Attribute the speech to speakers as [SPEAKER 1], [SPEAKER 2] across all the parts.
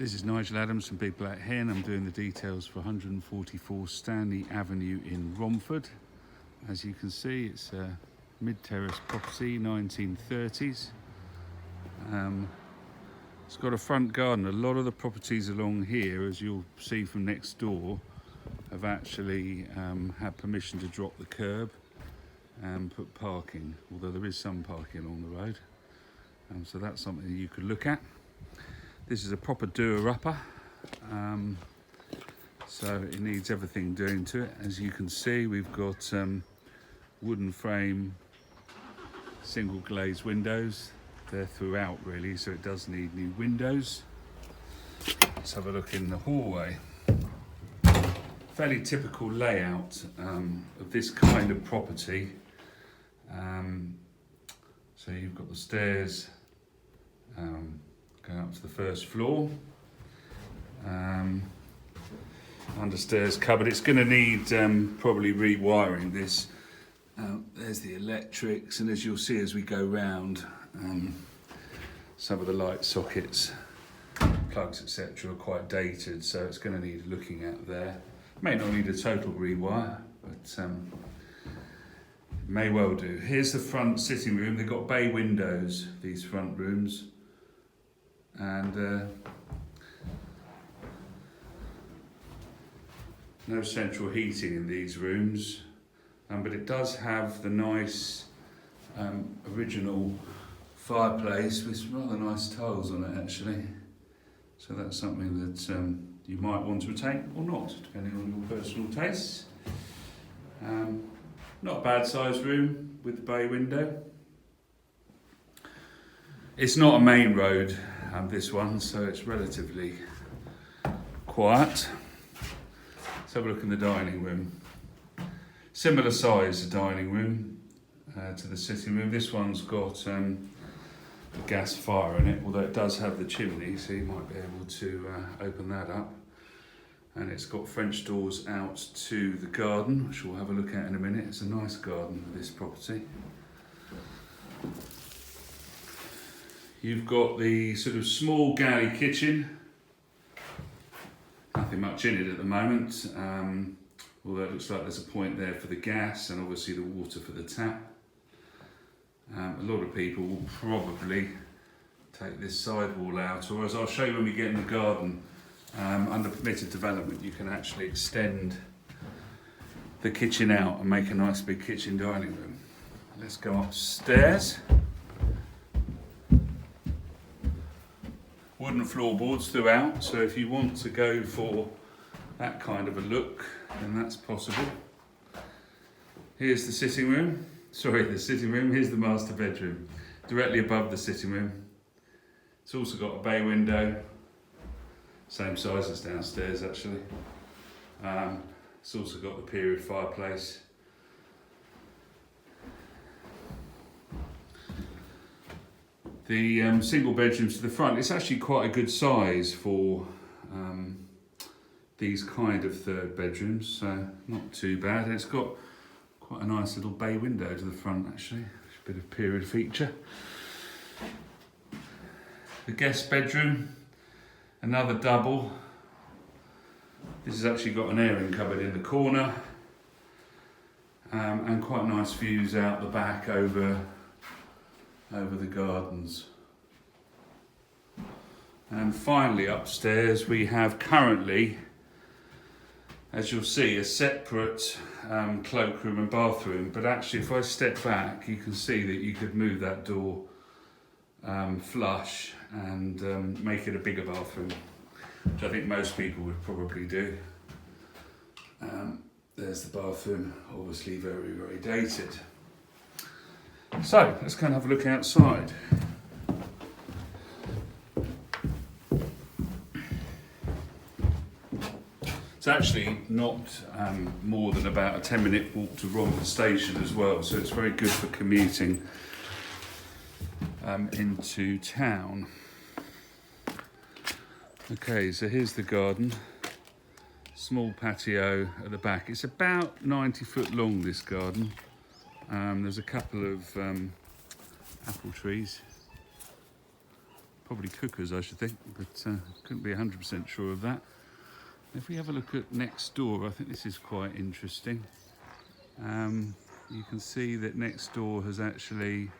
[SPEAKER 1] This is Nigel Adams from Big Black Hen. I'm doing the details for 144 Stanley Avenue in Romford. As you can see, it's a mid-terraced property, 1930s. It's got a front garden. A lot of the properties along here, as you'll see from next door, have actually had permission to drop the curb and put parking, although there is some parking along the road. So that's something that you could look at. This is a proper doer-upper, so it needs everything doing to it. As you can see, we've got wooden frame, single glazed windows. They're throughout really, so it does need new windows. Let's have a look in the hallway. Fairly typical layout of this kind of property. So you've got the stairs going up to the first floor. Understairs cupboard. It's going to need probably rewiring this. There's the electrics, and as you'll see as we go round, some of the light sockets, plugs, etc. are quite dated, so it's going to need looking at there. May not need a total rewire, but may well do. Here's the front sitting room. They've got bay windows, these front rooms, and no central heating in these rooms, but it does have the nice original fireplace with some rather nice tiles on it actually, so that's something that you might want to retain or not, depending on your personal tastes. Not a bad sized room with the bay window. It's not a main road, this one, so it's relatively quiet. Let's have a look in the dining room. Similar size dining room to the sitting room. This one's got a gas fire in it, although it does have the chimney, so you might be able to open that up. And it's got French doors out to the garden, which we'll have a look at in a minute. It's a nice garden for this property. You've got the sort of small galley kitchen. Nothing much in it at the moment, although it looks like there's a point there for the gas and obviously the water for the tap. A lot of people will probably take this side wall out, or as I'll show you when we get in the garden, under permitted development you can actually extend the kitchen out and make a nice big kitchen dining room. Let's go upstairs. Wooden floorboards throughout, so if you want to go for that kind of a look, then that's possible. Here's the sitting room. Here's the master bedroom, directly above the sitting room. It's also got a bay window, same size as downstairs actually. It's also got the period fireplace. The single bedrooms to the front, it's actually quite a good size for these kind of third bedrooms, so not too bad. And it's got quite a nice little bay window to the front actually, a bit of period feature. The guest bedroom, another double. This has actually got an airing cupboard in the corner, and quite nice views out the back over the gardens. And finally upstairs we have currently, as you'll see, a separate cloakroom and bathroom, but actually if I step back you can see that you could move that door flush and make it a bigger bathroom, which I think most people would probably do. There's the bathroom, obviously very, very dated. So let's kind of have a look outside. It's actually not more than about a 10-minute walk to Romford station as well, so it's very good for commuting into town. Okay, so here's the garden. Small patio at the back. It's about 90 foot long, this garden. There's a couple of apple trees probably cookers, I should think, but couldn't be 100% sure of that. If we have a look at next door, I think this is quite interesting. You can see that next door has actually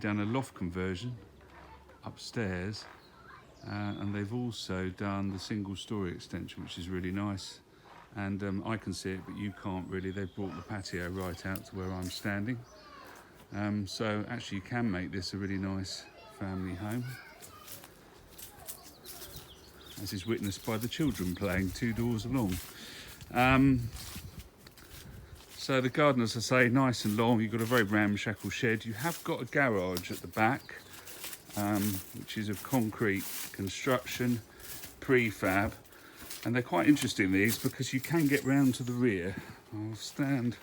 [SPEAKER 1] done a loft conversion upstairs, and they've also done the single story extension, which is really nice. And I can see it, but you can't really. They've brought the patio right out to where I'm standing. So actually you can make this a really nice family home, as is witnessed by the children playing 2 doors along. So the garden, as I say, nice and long. You've got a very ramshackle shed. You have got a garage at the back, which is of concrete construction, prefab. And they're quite interesting, these, because you can get round to the rear. I'll stand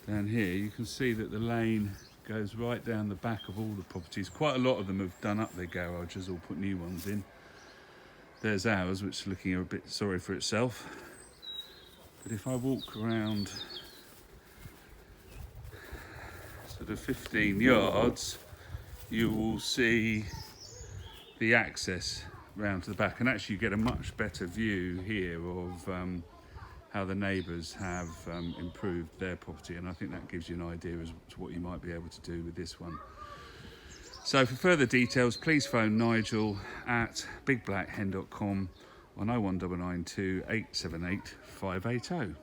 [SPEAKER 1] down here. You can see that the lane goes right down the back of all the properties. Quite a lot of them have done up their garages or put new ones in. There's ours, which is looking a bit sorry for itself. But if I walk around sort of 15 yards, you will see the access round to the back, and actually you get a much better view here of how the neighbours have improved their property, and I think that gives you an idea as to what you might be able to do with this one. So for further details, please phone Nigel at BigBlackHen.com on 01992 878 580.